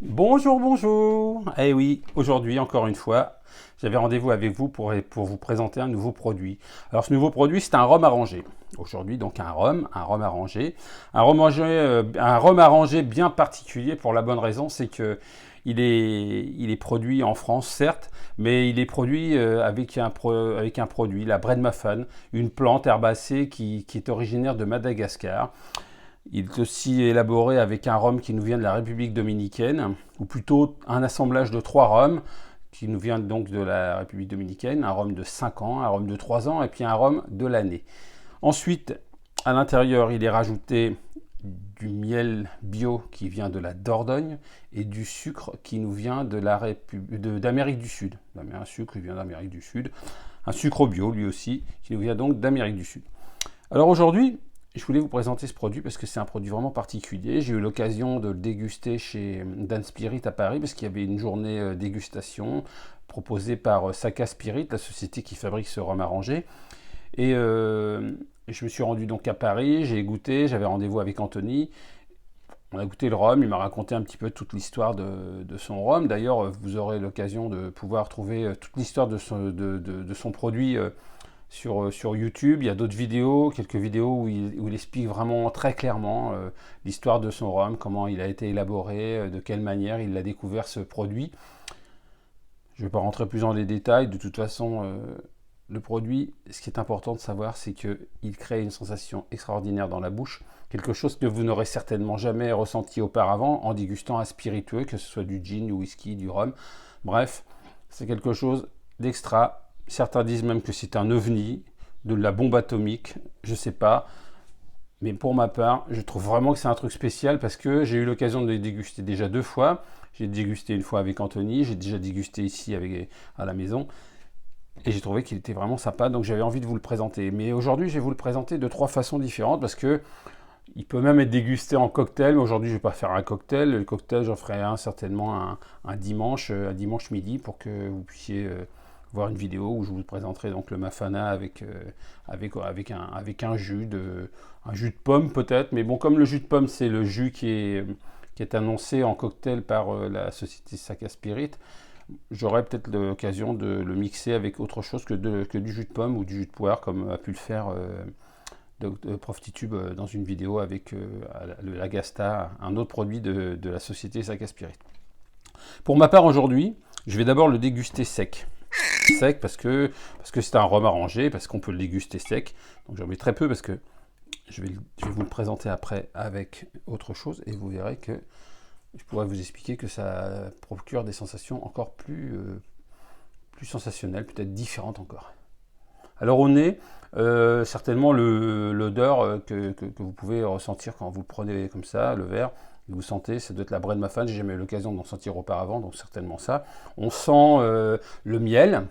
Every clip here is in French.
Bonjour, bonjour. Eh oui, aujourd'hui, encore une fois, j'avais rendez-vous avec vous pour vous présenter un nouveau produit. Alors, ce nouveau produit, c'est un rhum arrangé. Aujourd'hui, donc un rhum arrangé. Un rhum arrangé bien particulier pour la bonne raison, c'est que il est produit en France, certes, mais il est produit avec un produit, la Bredmafan, une plante herbacée qui est originaire de Madagascar. Il est aussi élaboré avec un rhum qui nous vient de la République dominicaine, ou plutôt un assemblage de 3 rhums qui nous vient donc de la République dominicaine, un rhum de 5 ans, un rhum de 3 ans et puis un rhum de l'année. Ensuite, à l'intérieur, il est rajouté du miel bio qui vient de la Dordogne et du sucre qui nous vient d'Amérique du Sud. Un sucre qui vient d'Amérique du Sud, un sucre bio lui aussi qui nous vient donc d'Amérique du Sud. Alors aujourd'hui, je voulais vous présenter ce produit parce que c'est un produit vraiment particulier. J'ai eu l'occasion de le déguster chez Dan Spirit à Paris parce qu'il y avait une journée dégustation proposée par Saka Spirit, la société qui fabrique ce rhum arrangé. Et je me suis rendu donc à Paris, j'ai goûté, j'avais rendez-vous avec Anthony. On a goûté le rhum, il m'a raconté un petit peu toute l'histoire de son rhum. D'ailleurs, vous aurez l'occasion de pouvoir trouver toute l'histoire de son produit sur YouTube. Il y a d'autres vidéos, quelques vidéos où il explique vraiment très clairement l'histoire de son rhum, comment il a été élaboré, de quelle manière il a découvert ce produit. Je ne vais pas rentrer plus dans les détails. De toute façon, le produit, ce qui est important de savoir, c'est qu'il crée une sensation extraordinaire dans la bouche. Quelque chose que vous n'aurez certainement jamais ressenti auparavant en dégustant un spiritueux, que ce soit du gin, du whisky, du rhum. Bref, c'est quelque chose d'extra. Certains disent même que c'est un ovni, de la bombe atomique, je ne sais pas. Mais pour ma part, je trouve vraiment que c'est un truc spécial parce que j'ai eu l'occasion de les déguster déjà 2 fois. J'ai dégusté une fois avec Anthony, j'ai déjà dégusté ici à la maison. Et j'ai trouvé qu'il était vraiment sympa, donc j'avais envie de vous le présenter. Mais aujourd'hui, je vais vous le présenter de 3 façons différentes parce que il peut même être dégusté en cocktail, mais aujourd'hui je ne vais pas faire un cocktail. Le cocktail, j'en ferai certainement un dimanche midi pour que vous puissiez voir une vidéo où je vous présenterai donc le Mafana avec un jus de pomme peut-être. Mais bon, comme le jus de pomme, c'est le jus qui est annoncé en cocktail par la société Saka Spirit, j'aurai peut-être l'occasion de le mixer avec autre chose que du jus de pomme ou du jus de poire, comme a pu le faire Prof Titube dans une vidéo avec le Agasta, un autre produit de la société Saka Spirit. Pour ma part aujourd'hui, je vais d'abord le déguster sec. Sec parce que c'est un rhum arrangé, parce qu'on peut le déguster sec. Donc j'en mets très peu parce que je vais vous le présenter après avec autre chose et vous verrez que je pourrais vous expliquer que ça procure des sensations encore plus sensationnelles, peut-être différentes encore. Alors au nez, certainement l'odeur que vous pouvez ressentir quand vous le prenez comme ça, le verre, vous sentez, ça doit être la Bredmafan, j'ai jamais eu l'occasion d'en sentir auparavant, donc certainement ça. On sent le miel,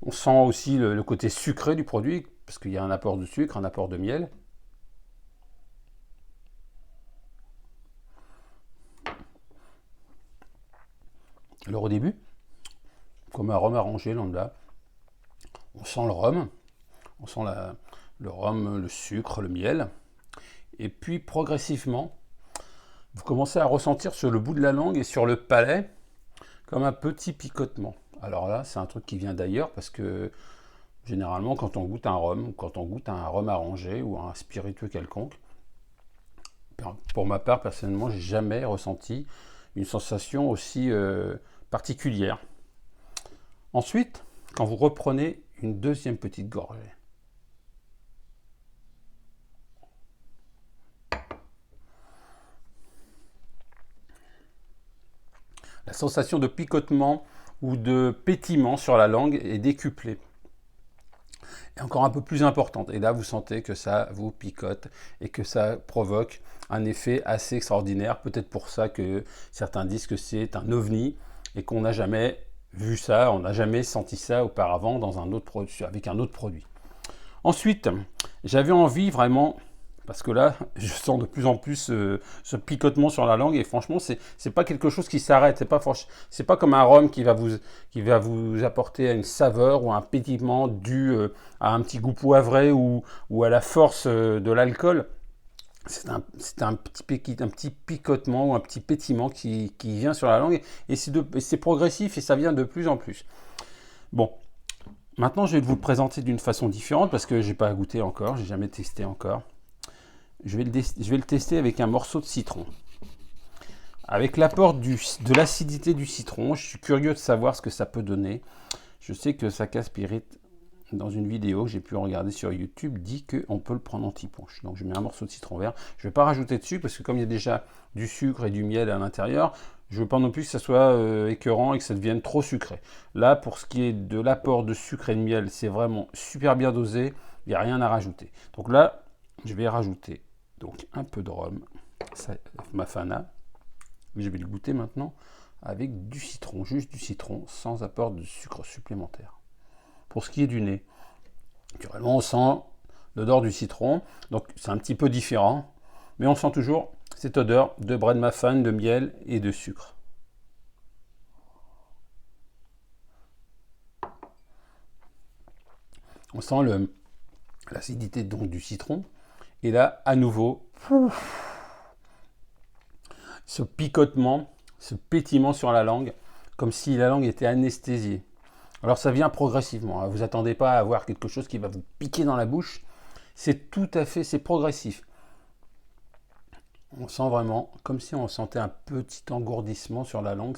on sent aussi le côté sucré du produit, parce qu'il y a un apport de sucre, un apport de miel. Alors au début, comme un rhum arrangé lambda, on sent le rhum, on sent le rhum, le sucre, le miel, et puis progressivement, vous commencez à ressentir sur le bout de la langue et sur le palais comme un petit picotement. Alors là, c'est un truc qui vient d'ailleurs parce que généralement, quand on goûte un rhum, ou quand on goûte un rhum arrangé ou un spiritueux quelconque, pour ma part, personnellement, j'ai jamais ressenti une sensation aussi particulière. Ensuite, quand vous reprenez une deuxième petite gorgée, la sensation de picotement ou de pétillement sur la langue est décuplée. Et encore un peu plus importante. Et là, vous sentez que ça vous picote et que ça provoque un effet assez extraordinaire. Peut-être pour ça que certains disent que c'est un ovni et qu'on n'a jamais vu ça, on n'a jamais senti ça auparavant dans un autre avec un autre produit. Ensuite, j'avais envie vraiment, parce que là, je sens de plus en plus ce picotement sur la langue et franchement, c'est pas quelque chose qui s'arrête. C'est pas comme un rhum qui va vous apporter une saveur ou un pétillement dû à un petit goût poivré ou à la force de l'alcool. C'est un petit picotement ou un petit pétillement qui vient sur la langue. Et c'est progressif et ça vient de plus en plus. Bon, maintenant je vais vous le présenter d'une façon différente parce que j'ai pas goûté encore, j'ai jamais testé encore. Je vais le tester avec un morceau de citron. Avec l'apport de l'acidité du citron, je suis curieux de savoir ce que ça peut donner. Je sais que Saka Spirit, dans une vidéo que j'ai pu regarder sur YouTube, dit qu'on peut le prendre anti-punch. Donc je mets un morceau de citron vert. Je ne vais pas rajouter dessus parce que comme il y a déjà du sucre et du miel à l'intérieur, je ne veux pas non plus que ça soit écœurant et que ça devienne trop sucré. Là, pour ce qui est de l'apport de sucre et de miel, c'est vraiment super bien dosé. Il n'y a rien à rajouter. Donc là, je vais rajouter donc un peu de rhum, Mafana. Je vais le goûter maintenant avec du citron, juste du citron, sans apport de sucre supplémentaire. Pour ce qui est du nez, naturellement on sent l'odeur du citron, donc c'est un petit peu différent, mais on sent toujours cette odeur de bread muffin, de miel et de sucre. On sent l'acidité donc du citron, et là à nouveau ce picotement, ce pétillement sur la langue, comme si la langue était anesthésiée. Alors ça vient progressivement, hein. Vous attendez pas à avoir quelque chose qui va vous piquer dans la bouche. C'est tout à fait, c'est progressif. On sent vraiment comme si on sentait un petit engourdissement sur la langue.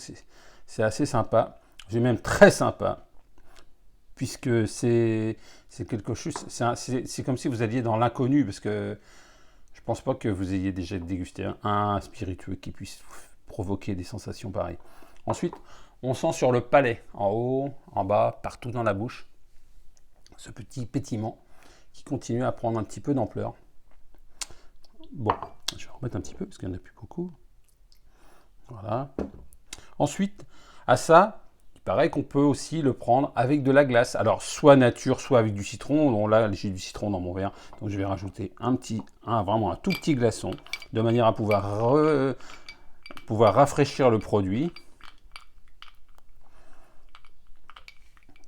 C'est assez sympa, c'est même très sympa, puisque c'est quelque chose, c'est comme si vous alliez dans l'inconnu, parce que je pense pas que vous ayez déjà dégusté un spiritueux qui puisse provoquer des sensations pareilles. Ensuite, on sent sur le palais, en haut, en bas, partout dans la bouche, ce petit pétillement qui continue à prendre un petit peu d'ampleur. Bon, je vais remettre un petit peu parce qu'il n'y en a plus beaucoup. Voilà. Ensuite, à ça, il paraît qu'on peut aussi le prendre avec de la glace. Alors, soit nature, soit avec du citron. Bon, là, j'ai du citron dans mon verre, donc je vais rajouter vraiment un tout petit glaçon, de manière à pouvoir rafraîchir le produit.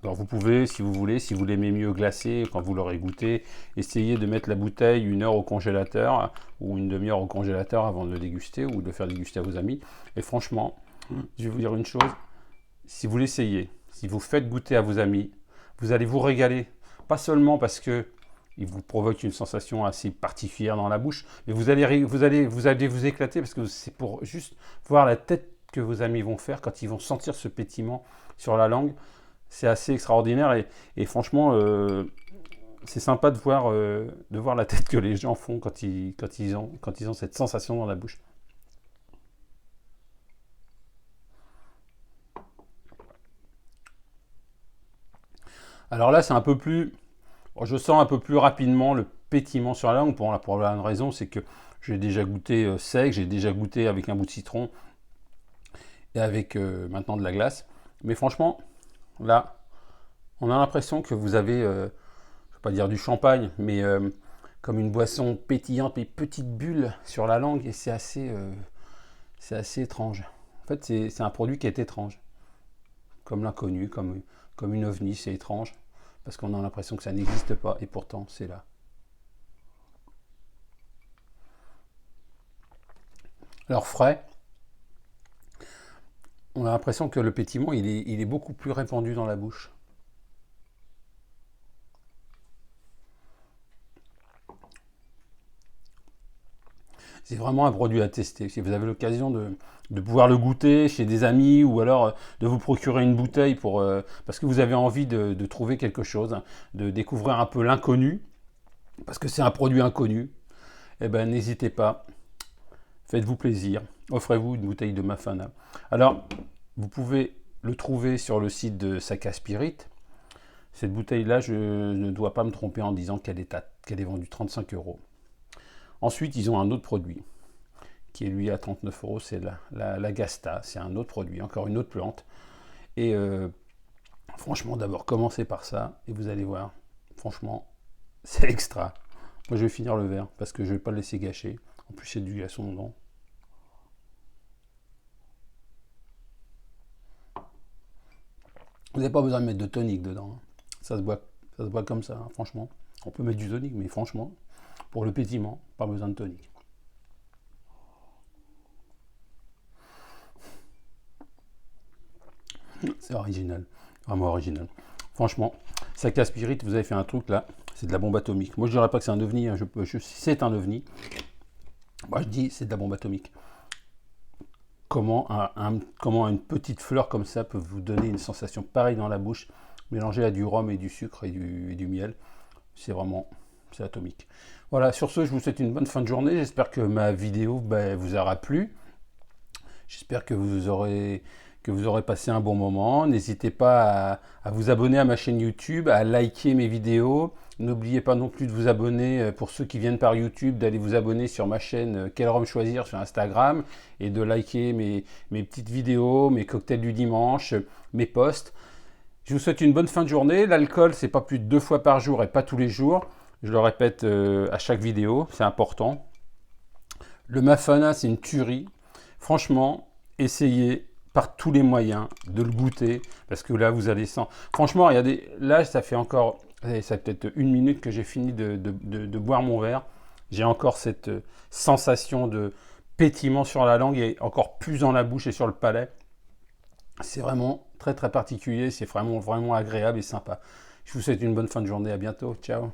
Alors vous pouvez, si vous voulez, si vous l'aimez mieux glacé, quand vous l'aurez goûté, essayer de mettre la bouteille 1 heure au congélateur ou une demi-heure au congélateur avant de le déguster ou de le faire déguster à vos amis. Et franchement, je vais vous dire une chose, si vous l'essayez, si vous faites goûter à vos amis, vous allez vous régaler. Pas seulement parce que il vous provoque une sensation assez particulière dans la bouche, mais vous allez vous éclater parce que c'est pour juste voir la tête que vos amis vont faire quand ils vont sentir ce pétillement sur la langue. C'est assez extraordinaire et franchement, c'est sympa de voir la tête que les gens font quand ils ont cette sensation dans la bouche. Alors là, c'est un peu plus... Je sens un peu plus rapidement le pétillement sur la langue pour la bonne raison, c'est que j'ai déjà goûté sec, j'ai déjà goûté avec un bout de citron et avec maintenant de la glace. Mais franchement, là, on a l'impression que vous avez, je ne vais pas dire du champagne, mais comme une boisson pétillante, mais petite bulle sur la langue, et c'est assez étrange. En fait, c'est un produit qui est étrange, comme l'inconnu, comme une ovni, c'est étrange, parce qu'on a l'impression que ça n'existe pas, et pourtant, c'est là. Alors frais, on a l'impression que le pétillement, il est beaucoup plus répandu dans la bouche. C'est vraiment un produit à tester. Si vous avez l'occasion de pouvoir le goûter chez des amis ou alors de vous procurer une bouteille parce que vous avez envie de trouver quelque chose, hein, de découvrir un peu l'inconnu, parce que c'est un produit inconnu, eh ben, n'hésitez pas, faites-vous plaisir, offrez-vous une bouteille de Mafana. Alors, vous pouvez le trouver sur le site de Saka Spirit. Cette bouteille-là, je ne dois pas me tromper en disant qu'elle est vendue 35 euros. Ensuite, ils ont un autre produit qui est lui à 39 euros, c'est la Gasta. C'est un autre produit, encore une autre plante. Et franchement, d'abord, commencez par ça et vous allez voir. Franchement, c'est extra. Moi, je vais finir le verre parce que je ne vais pas le laisser gâcher. En plus, c'est du glaçon dedans. Vous n'avez pas besoin de mettre de tonique dedans, hein. Ça se boit comme ça, hein, franchement. On peut mettre du tonique, mais franchement, pour le pétillement, pas besoin de tonique. C'est original, vraiment original. Franchement, Saka Spirit, vous avez fait un truc là, c'est de la bombe atomique. Moi je dirais pas que c'est un ovni, hein, c'est un ovni. Moi je dis c'est de la bombe atomique. Comment une petite fleur comme ça peut vous donner une sensation pareille dans la bouche, mélangée à du rhum et du sucre et du miel. C'est atomique. Voilà, sur ce, je vous souhaite une bonne fin de journée. J'espère que ma vidéo vous aura plu. J'espère que vous aurez passé un bon moment. N'hésitez pas à vous abonner à ma chaîne YouTube, à liker mes vidéos. N'oubliez pas non plus de vous abonner, pour ceux qui viennent par YouTube, d'aller vous abonner sur ma chaîne Quel Rhum Choisir sur Instagram et de liker mes petites vidéos, mes cocktails du dimanche, mes posts. Je vous souhaite une bonne fin de journée. L'alcool, c'est pas plus de 2 fois par jour et pas tous les jours. Je le répète à chaque vidéo, c'est important. Le Mafana, c'est une tuerie. Franchement, essayez par tous les moyens de le goûter, parce que là, vous allez sans... Franchement, regardez, là, ça fait encore... Ça fait peut-être 1 minute que j'ai fini de boire mon verre. J'ai encore cette sensation de pétillement sur la langue et encore plus dans la bouche et sur le palais. C'est vraiment très très particulier, c'est vraiment agréable et sympa. Je vous souhaite une bonne fin de journée, à bientôt, ciao.